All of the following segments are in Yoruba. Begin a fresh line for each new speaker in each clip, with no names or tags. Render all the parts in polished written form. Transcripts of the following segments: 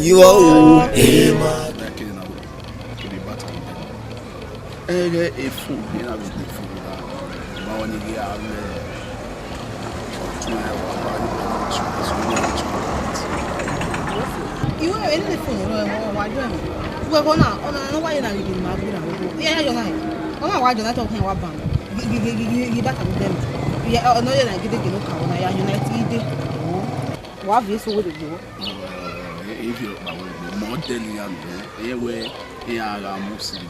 you are.
You are in the phone. Why don't you? We're going out. Oh, why are you in my good? Yeah, you're right. Oh, why don't I talk about bank? Give back with them. Yeah, no, you're not getting a look. I am United. What have you so good?
If you're more than you are, you are Muslim.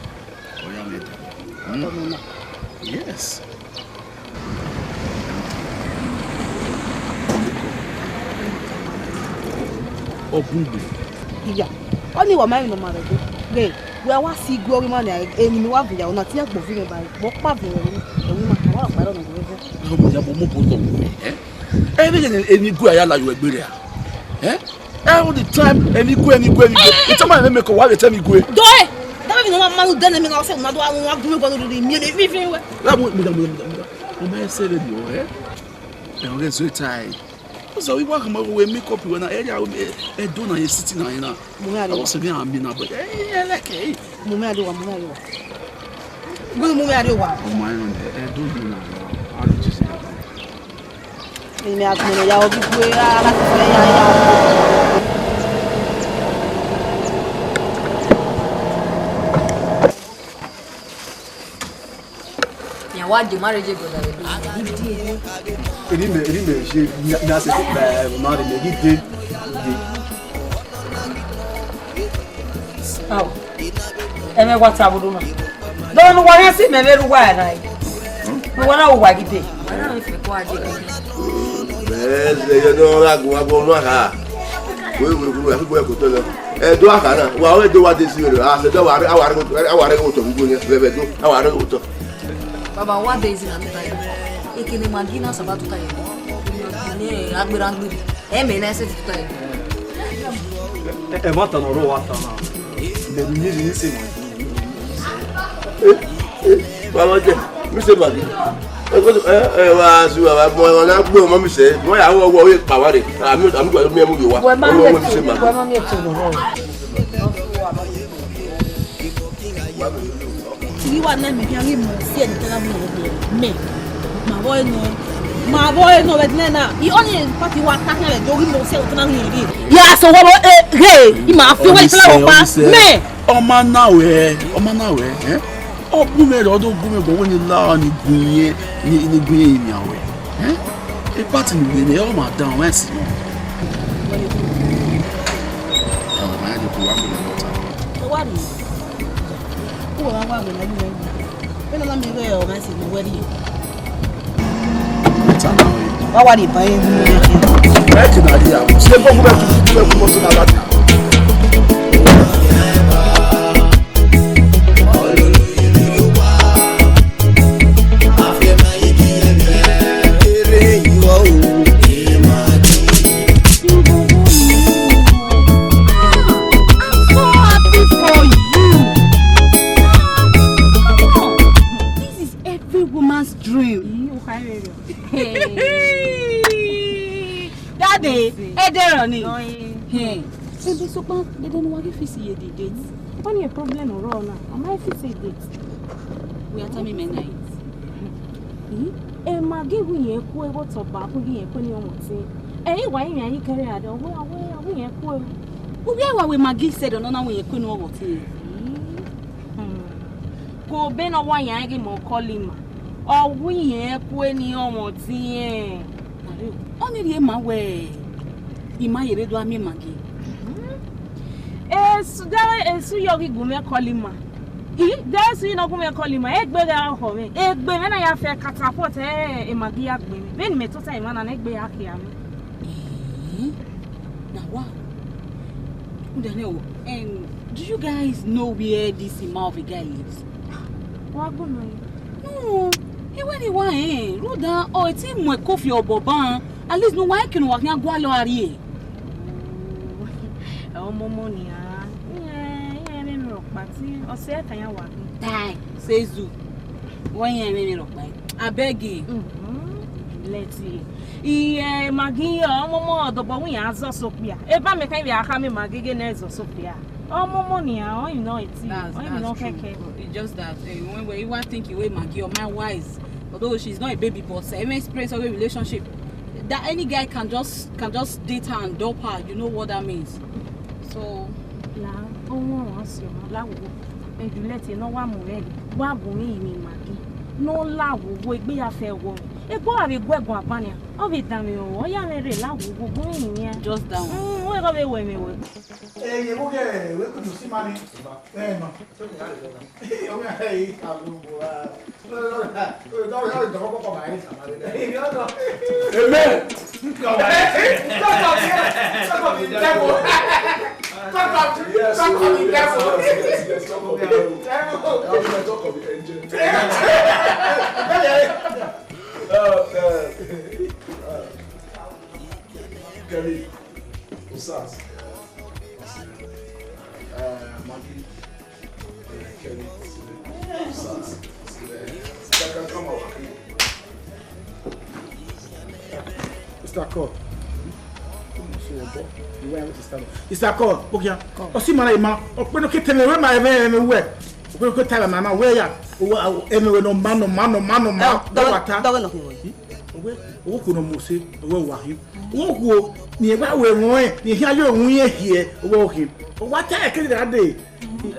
Yes. Oh,
yeah. Only one man no matter. Hey, we are see glory man and you have your not yet moving by what paving and we might have I don't know.
Any good I like you agree. Eh? All the time, any go. It's a man make a while tell me go.
Do it! That means no man who done me now say, "Mother, I want to go to the music everywhere."
That won't me say it, eh? And get so tired. So we walk my way, make up when I area do not sitting on now. I was a young man, but like a
Mumado. Good Mumado.
Oh, my own, I don't do now. I'll just say,
me have no yaw be ya.
What the marriage brother?
She na se ma de me did.
Oh. Eme what abudu no. Don't worry see me very well right. We wanna wo gide. Wana we fe ko ade.
You know ago no ha. We go ko to lo. Do aka na. Wa we do what this you. Se do aware go to go ni bebe do. Aware go to.
Baba, what days in America? Ekele magina sabatu tayo. Ne agberangu. Menese tayo.
Mata no ro wata na. De ni se mo.
Baba je, mi se bagi. Wa su wa mo na gbe mo mi se. Mo ya wo we pa wa re. Ami gbo mi emu yo wa. Mo mi se ma.
Wa ma mi e to no.
You want them to be see and tell me. My boy, no, but Nana, you only party one partner and don't know sell to me. Yeah, so what? Hey, you might feel like me.
Oh, man, now, eh? Oh, Boomer, or don't Boomer, but when you learn, you bring in the green your way. Eh? A party in the oh, madam, West.
What is oh, I want to let you when I'm away of my city, where do you? What are you buying?
Back in idea. Step over to
So they don't want to see the dates. Only a problem or wrong now. Am I to say dates? We are telling me night. Emaggi we are cool. What's up, Babu? We are putting on what's it. Why are you carrying out? We are cool. We are what Emaggi said, and now we are cool. What's it? Go Ben or why I give more calling. Or we are cool. What's it? Only the my way. In my head, do I mean Maggi? So yogi gume kolima. There's you know gume kolima. Egbe ga ho me. Egbe me na ya fe catapult Emaggi agbe me. Me ni me to say man na egbe ya kia me. Na wa. And do you guys know where this Imauvi guy lives? What go know? No. He went away. Ruda oh it's him with coffee or boban. At least no why can walk na go lo ari. Oh momonia. Or say, can you walk? Die, says you. 1 year, maybe not by. I beg you.
Let's see. Emaggi, Momo, the boy has a sophia. If I make a hammy Maggi as a sophia. Oh, Momonia, you know it's
it's just that when you want to think away Maggi or my wise, although she's not a baby, but same experience of a relationship, that any guy can just date her and dope her. You know what that means. So,
and you let you know one more. What will mean Maggi? No love will be a fair one. A boy will go Guapania. Of it, damn you, or young love will go in here.
Just down.
Where are we?
Hey, you okay? Welcome to see money. Hey, man. Hey, Kelly, Usas, Maggi, Kelly, Usas, come out. Mr. Cole. Mr. Cole, okay. O si mana ima, o pe no kete me we ma me we. O pe ko tell mama we ya. O eme no man.
Dog no ko.
O ko no mose, o wa hin. O ko ni ba we won ni hia yo hu ye hie o wa hin. O wa ta ke that day.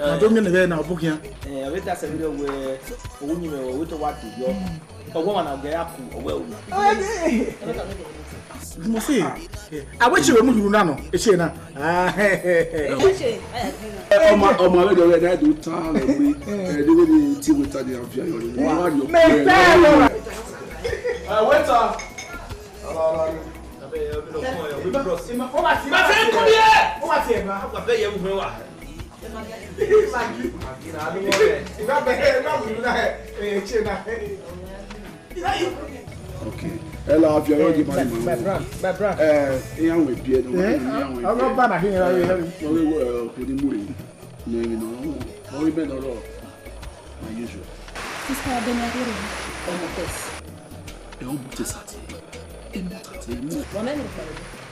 I don't know the na book here.
We ta se video we o ni me we to wa to yo. O wo na ga ya ku o wa o.
Mo say, I wish you were moving now. It's na.
Ọmọ alẹ́ dọ̀rẹ́ náà dùn tán lẹ́gbẹ́ ẹ̀ẹ́dẹ́gbẹ́ ni tí mo ta di àfihàn yọ̀rọ̀ ní wọ́n á yọ okay. Ela avia yo di mari mama. My brand. Eyan we bie no.
Ogo ba na hin ra ye.
Ogo ko di muri. No you know. No we be no ro. My usual.
Sister Benadero.
E o botes ati. E motati mu.
Bona ni fa.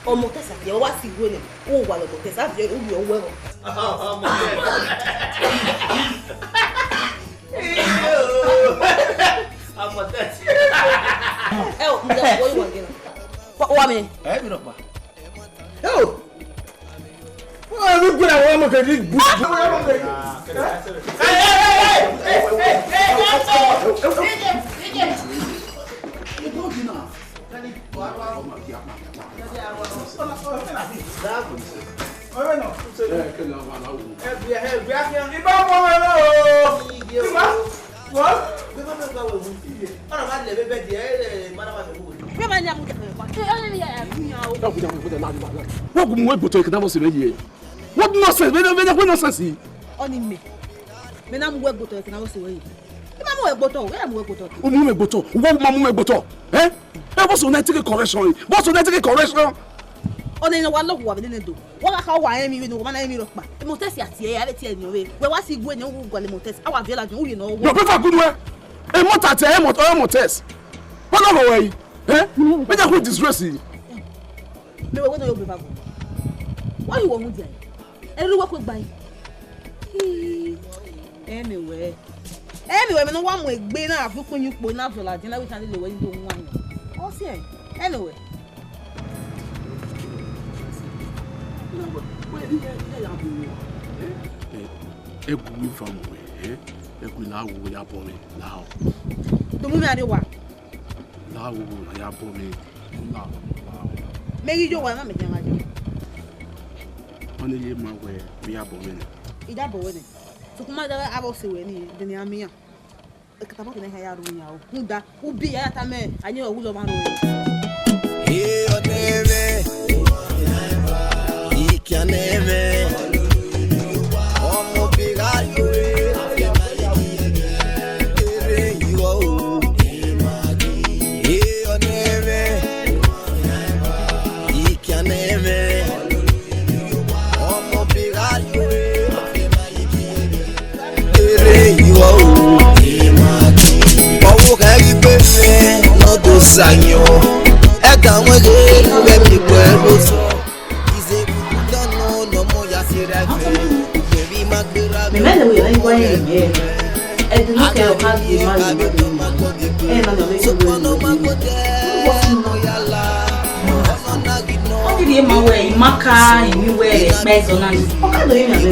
O motes ati o wa si go ni. O wa lo motes ati o wi o we ro. Oh, what you want again? What me?
Eh, mi ropa.
Oh. Oh, look good at one of the big
What nonsense? What nonsense?
Only me. Me na mu we gboto e na wo se we. E ma mu we gboto, we mu we gboto.
O mu me gboto, wo ma mu me gboto. Eh? E bo so na take correction. Bo so na take correction.
Oni na wa lo wa be ne do. Wo ga ka wa emi we no ma na emi ro pa. E mo tesi ati e ya be ti e ni we. We wa si gwe ni wo gole mo tesi. Awa viola jun wo ye no wo.
No prefer good way. E mo ta te e mo test. What no way? Eh? Me ja who disgrace.
Me we no yo be fa go. Why you want mu dia? Elu wa ko gba yi. Anyway, me no wa mo egbe na afukun yin po na viola jin la we tan le we do nwa ni. O se anyway.
Egu mi from we, egu la wo ya bo mi now.
Do mu mi ade wa.
La wo na ya bo mi now.
Meri jo wa na me jan aje.
Oni ye ma we mi ya bo mi.
Ida bo we ni. So kuma da abo se we ni de ni amiya. E ka ta mo ke na ya ru ni ya o. Nda, u bi ya ta me, anyi o wu lo ma ro.
Hey, oneme. Ikianeme. Omo bigayo. Emaggi. Oh, sanyo ega wege we mi kwelo so ize dono no mo ya sira baby magbera
Me mele we like why you e do look at how you man e na no me so how did you ma we maka imi we peso na ni o ka do yin na me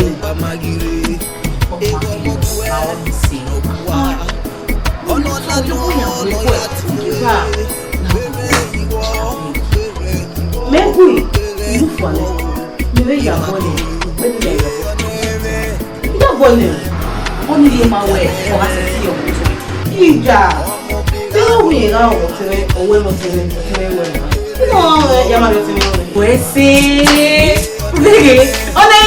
Mekui, you follow. You may have money. When you get you don't want him. Only in my way, or as a CEO. You got. Tell me now what to make or when what to make. You know, Yamado. Where see? Really? On the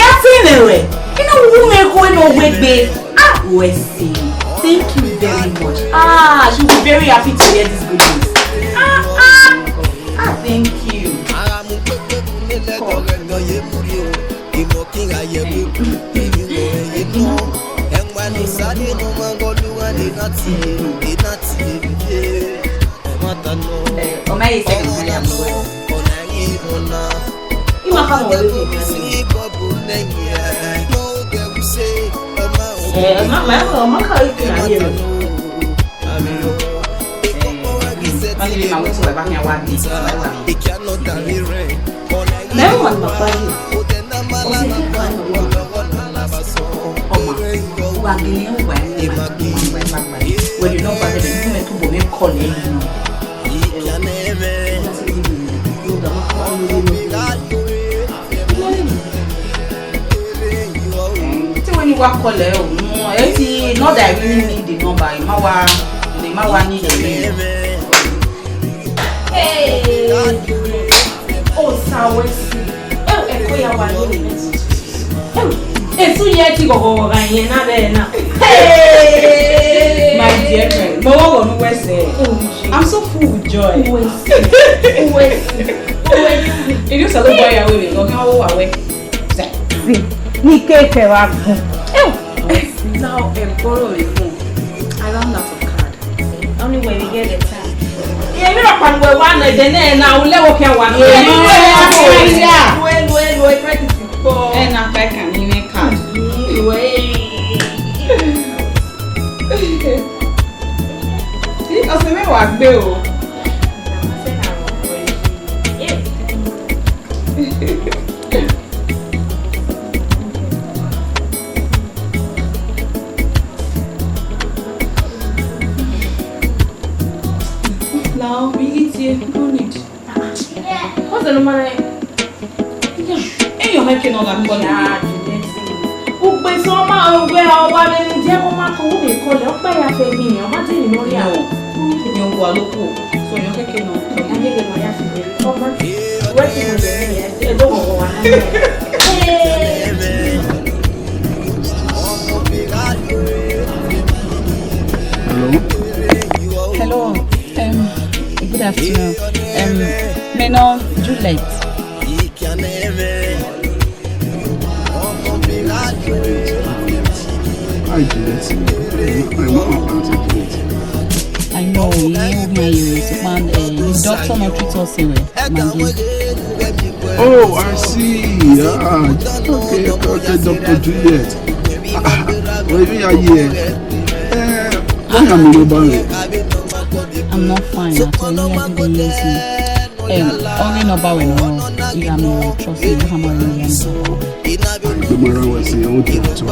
anyway. You know, who may go in or wait, babe. Ah, where see? Thank you very much. Ah, she'll be very happy to hear this good news. Thank you. When you know about the movement to be calling when you work calling, not that I really need the number. The mawa need the name. Hey, oh, Sawesi. Oh, Ekoya Wali. It's so yet you go Hey, my dear friend, I'm so full with joy. It is a little boy away. Go away. Now, borrow a phone. I ran out of card. Only when we get the time. Yeah, you're not one one, and then I will never care one. Well, credit for and I can even card. Ọ̀sẹ̀ mẹ́wàá gbé o. Now we eat here, no need. What's the number? Hey, you're making all that money. Ugbe so ma ogbe owa le je ko ma ko we ko le ope ya fe mi yan ma ti ni lori awon ni o wa loko so yan keke no to ya keke no ya fi be ko ma we ti mo je ni e do mo wa na
Hello. Good afternoon. Meno Juliet.
Hi, Juliet.
I know you man. Doctor not treat us anyway.
Oh, I see. Okay, Dr. Juliet. What are you here?
I'm not fine at all. You have to be lazy. Only no bow and all. You have no trust in how much
the mother was the old doctor.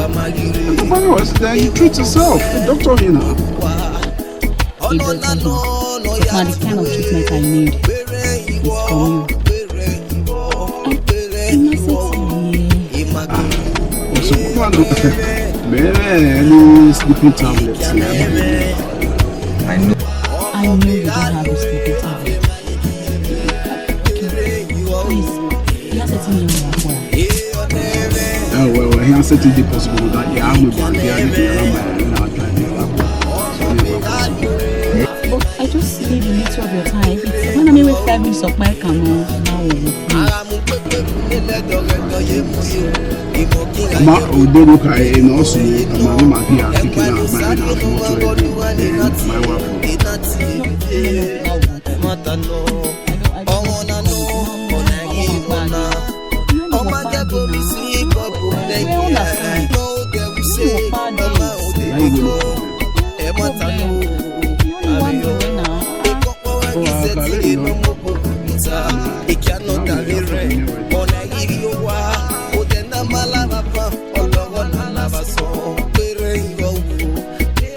The mother was there. You treat yourself. The doctor, you know.
He doesn't know. Now the kind of treatment I need is from you.
Any sleeping tablets?
I know you don't have a sleeping tablet. Please, you have to tell me
well, he has said it possible that you are with
but I just need a little of your time. It's when I'm with 5 minutes of my camera, now
Ma odogo kai no so amani ma bi afike na ma na foto my wife.
no. Oh wanna know, wanna give wanna. Oh my God, me see couple like no they will say, mama they go. E mata no. E kopo wa kiseti no mo pita. E cannot deliver. Wanna give you wa. O dena malava pa. Olowo na lava so. Pere yo.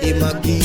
Emaggi.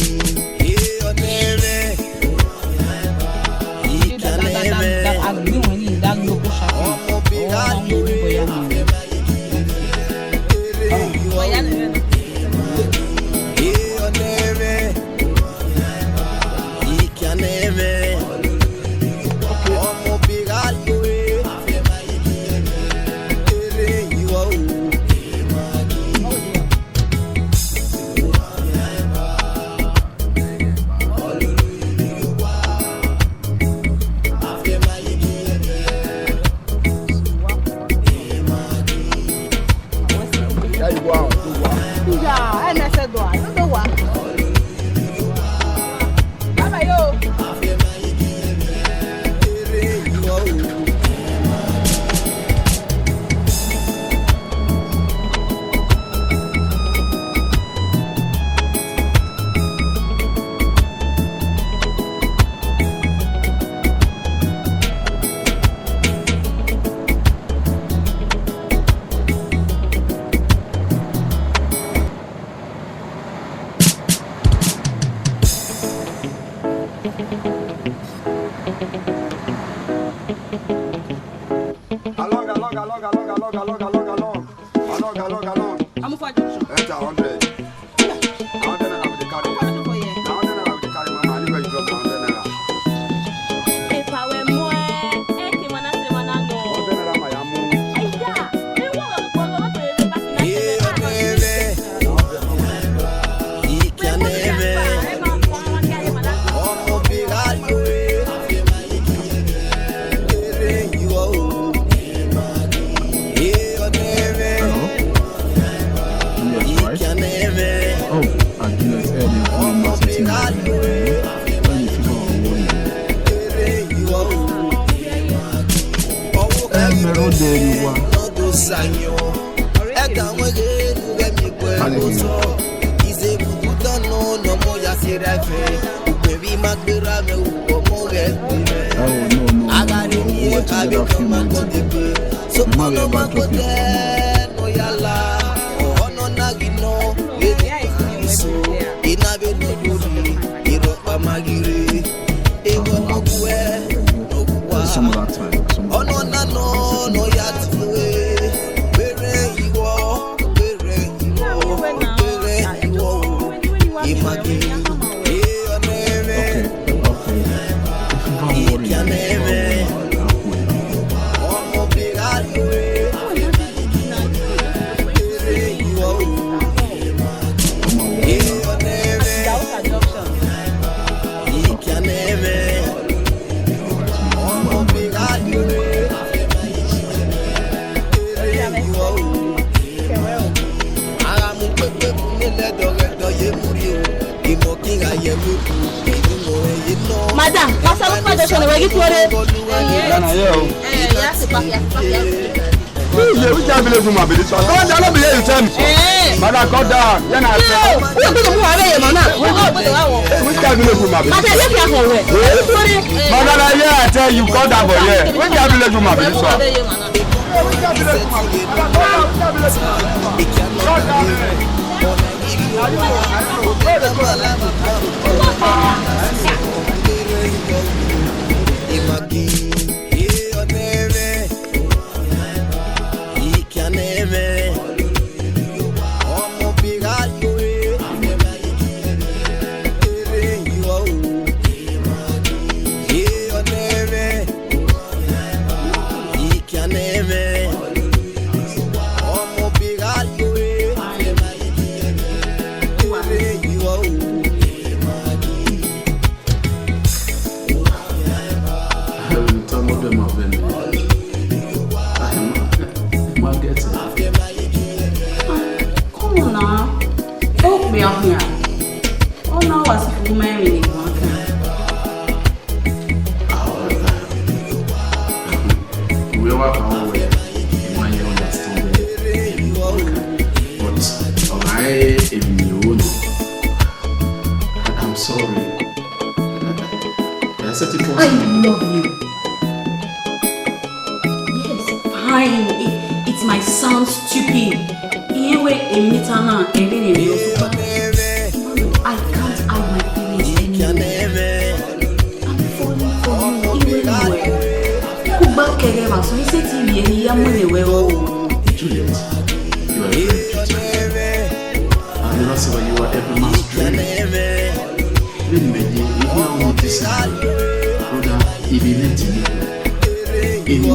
Madam, pasa un paso se le va a quitar.
Which I believe from my village. Go down, don't believe you tell me. Madam, go down. Then I say. Which I believe from my village. Madam, I tell you, go down for here. Which I believe from my village. Which I believe from my village. Go down.
him. It might sound stupid. Anyway, a mitana, and then I can't hide my feelings anymore. I'm falling for you anywhere. Who back Kerema? So he said to me, and he am Juliet, you are very pretty. I never saw you were every man's dream. Really, if you want to see brother, if you let me, if you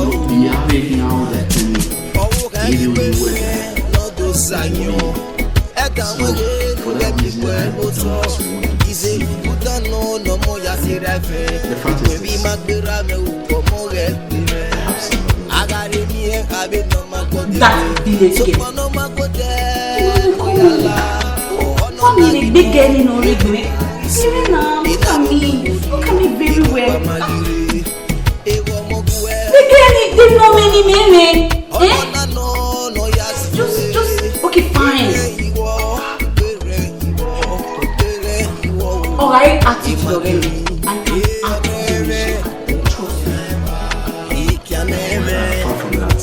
are making out that to me, if you will work. So, for that reason, I don't want to see you. The fact is this. That village girl. What mean a big girl in Oregon? Serena, look at me very well. The girl didn't know many men. Eh? Just okay, fine. Alright, attitude already. I can act trust me. Apart from that,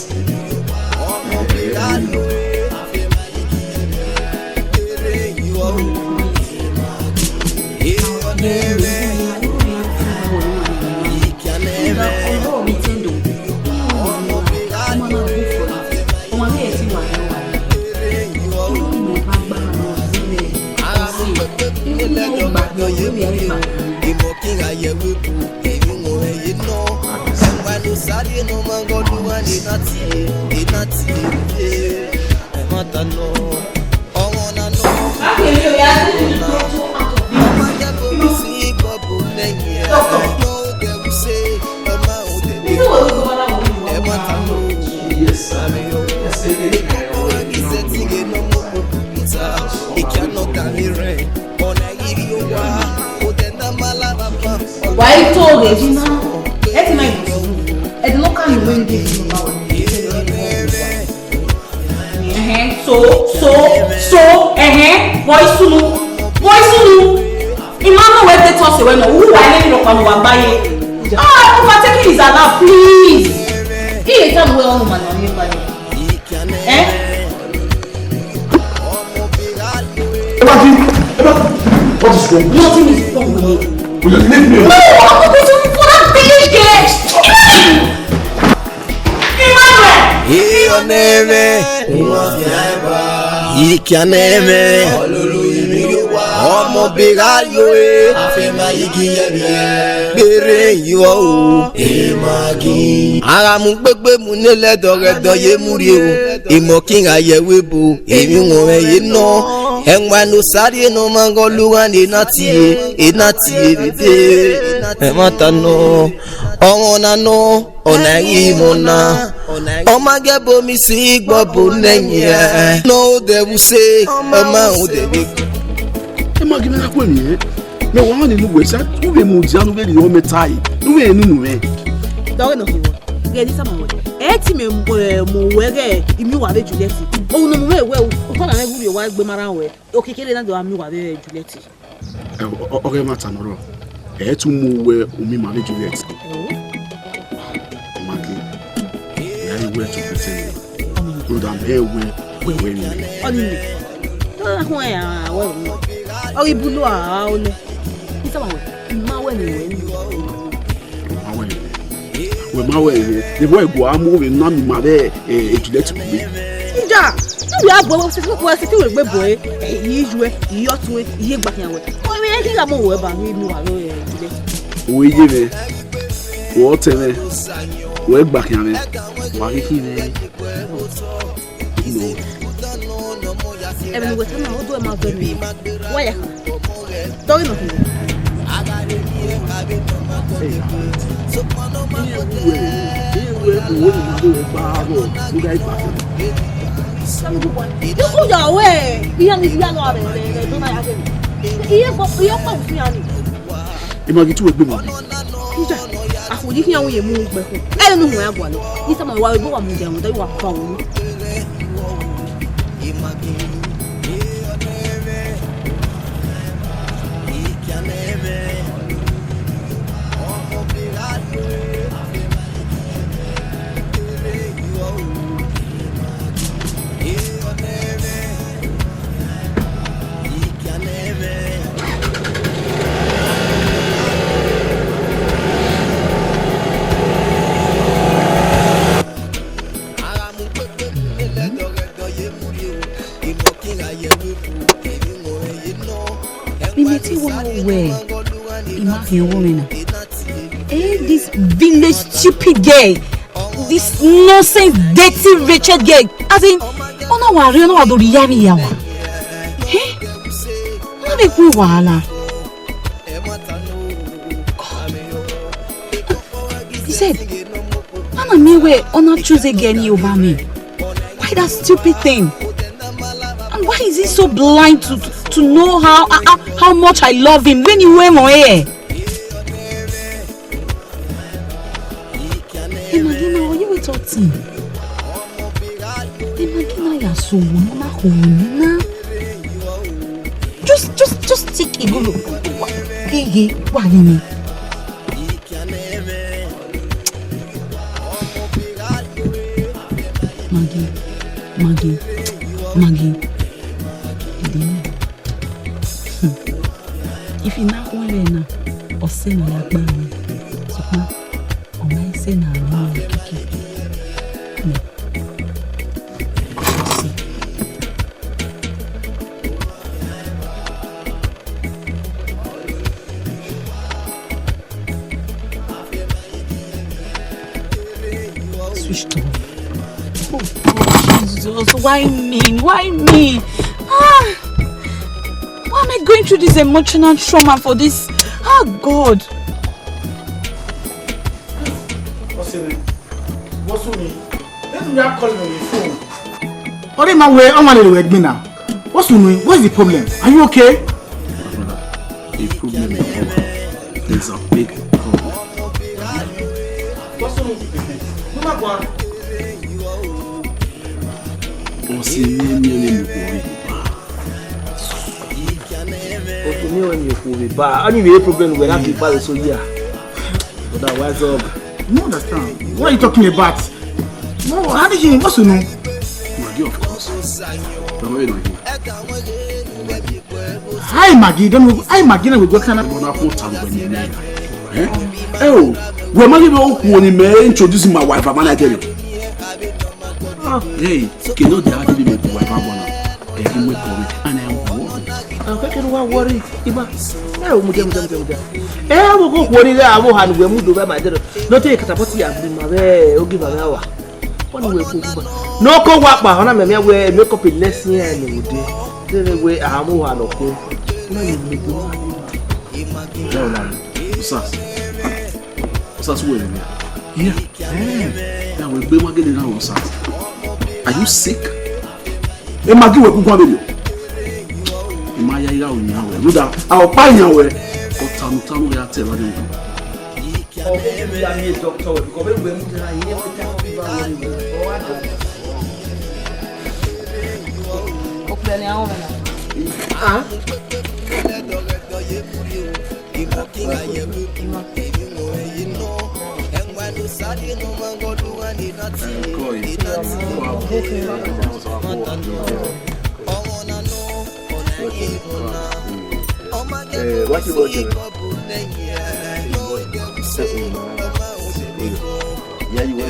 why you told it? That's my and look at you when this so boy sulu imama where they toss away no who I let you come and buy it. Overtaking is allowed, please. He is not well woman on your body.
What is wrong?
Nothing is wrong with me.
Will you leave me?
No, I'm not going to for that village girl.
Ọmọ bíráyò àfẹ́mà igi yẹ̀bẹ̀ gbèrè ìwọ̀ o Emaggi. Ara mú gbégbé mu nílẹ̀ dọ̀rẹ̀dọ̀ yé múri o ìmọ̀ kí n àyẹ̀wò bò èmi wọ̀n rẹ̀ yé ná ẹ̀wọ̀n ló sáré nù máa ń gọ́ lóra ní iná tiẹ̀ bèbè ẹ̀ má ta nù ọ̀run nànú ọ̀nà ìmọ̀ náà. Ọmọ gẹ́bọ̀ mi sí gbọ́ bò lẹ́yìn ẹ̀ náà ó dẹ̀wù ṣe ọmọ ò dẹ̀bi.
Emaggi me na kwa mi me wa ni nu wesa u be mu dia nu be ni o metai nu we ni nu we
dog no hiwo ge di sama we ti me mo were imi wa be Juliet o no mo we o ko na me wu wa gbe mara we o kekere na do ami wa be Juliet
o ge mata no ro tu mu we umi ma be Juliet Emaggi ya we to pretend no da me we ni
oni ni to na ho ya we o ibulu a ole ni sama we ma we ni
we ma we the boy go amu we na mi ma be Juliet ku be
ija we agbo se ko se ti we gbe boy yi juwe yi otun yi gba kan we o mi ki ga mo we ba mi wa lo Juliet
o ye me o tele we gba kan me wa ki me no
even with him how do I make me why don't you know
Emaggi tu egbe mo
afoji ki awon ye mu gbe ko e nu hun agbo le ni sama wa we bo wa mu je mo do wa pa won
This village stupid girl, this nonsense, dirty, wretched girl. As in, ona worry, ona do yami yawa. Hey, na be ku wala. He said, "Ana me we ona choose again over me. Why that stupid thing? And why is he so blind to know how much I love him when you wear my hair?" Imagine how you were talking. Imagine how so mama just take a go look. Hey, what do you mean? Maggie. If you not want to or say my man, so or my say na no kiki. Switched off. Oh Jesus, why me? Why am I going through this emotional trauma for this? Oh God.
What's me? Let me call you on the phone. What am I way? I'm on the way with me now. What's the problem? Are you okay?
The problem is there's a big problem.
What's me?
Anyway, problem when I keep by so yeah. But that was up.
No understand. What are you talking about? No, how did you what's your name?
Maggie, of course.
Hi Maggie, hi Maggie, we go kind of
oh, we're Maggie introducing my wife, I'm not getting it. Hey, can you tell me my wife? And I'm
worry. We'll go worry there. I will have we move over my dear. Not take a tapoti and my way or give an hour. No go walk my honor, me wear makeup in less year and you do. The way I am one of you.
Now we'll be working in our side. Are you sick? Emaggi will come with you. I'll find your way. Or we are telling you.
What you watching? Yeah, you were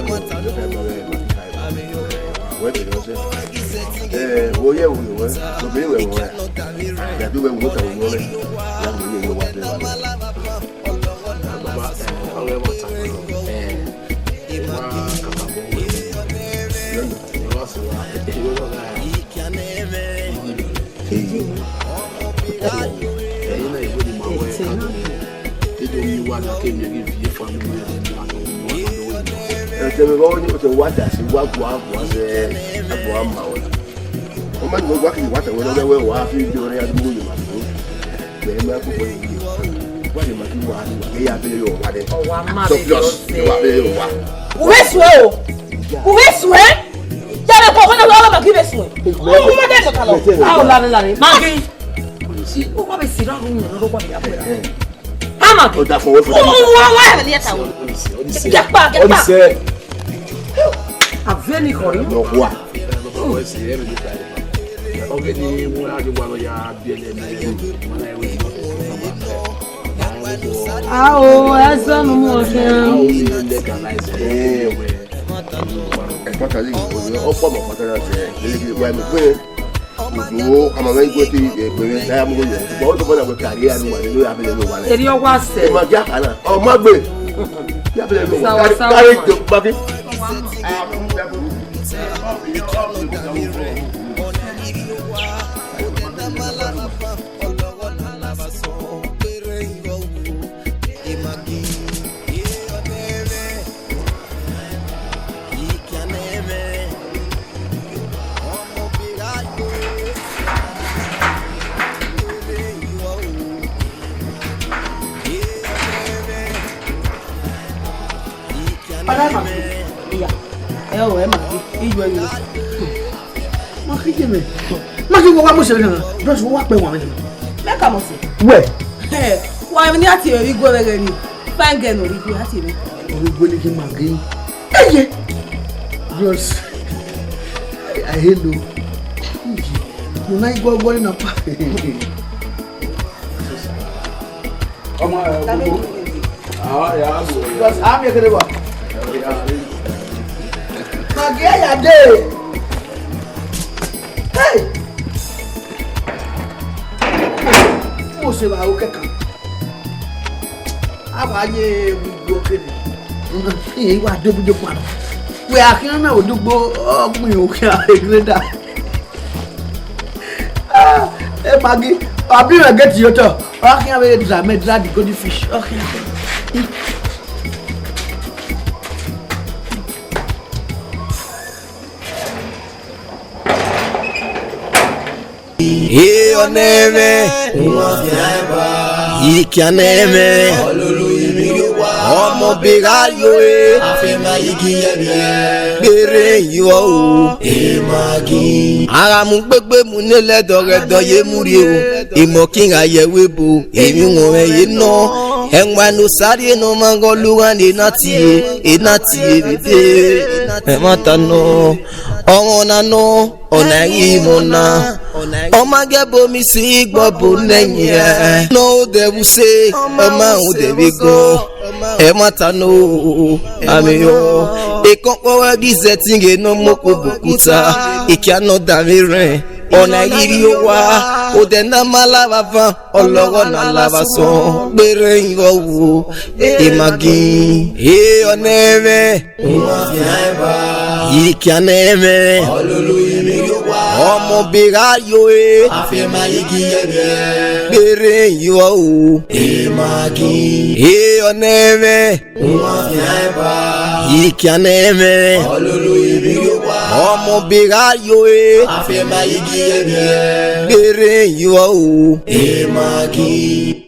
wo kama ngai ko ti pe na mo yo bo to bona ko kari anu wa lo ya be lo wa
eri ogwa se
ma ja kana o ma gbe ya be lo kari to ba ki
Maki wo wa mo se kan. Just wo wa pe won mi.
Make am say.
Where?
Why me ati ori go re ni. Fine girl ori go ati me.
Ori go ni ki magi. Eye. Just I hello. You na go go na pa.
Ọmọ gbogbo. Ya bo.
Just am ye kere wa. Magi ya de. Hey! Mo se ba o keka. Abaye gbogbo kede. Eh wa dobujo pa. We akin na odugbo ogbin o ki a greda. Magi, abi na get your to. Akin a dra the golden fish. Okay.
Oneme Ikaneme Ọmọ bega yoe afema igi yebe gbere yo Emaggi ara mu gbegbe mu nele doredo ye muri o imo kinga yewe bo emi won ye no enwa no sari no mango luwa ni nati bebe e mata no ona no ona imona Oma gebo mi si gbobo leyin e no de bu se oma o de be go e mata no ami yo e kon po wa gi setting e no moko bukuta e kia no da mi ren ona yiri o wa o de na malava van olowo na lava so gbere yo wo Emaggi e oneme Ikaneme ọmọ bega yoe afema igi yebe gbere yo Emaggi e oneme Ikaneme ọmọ bega yoe afema igi yebe gbere yo Emaggi.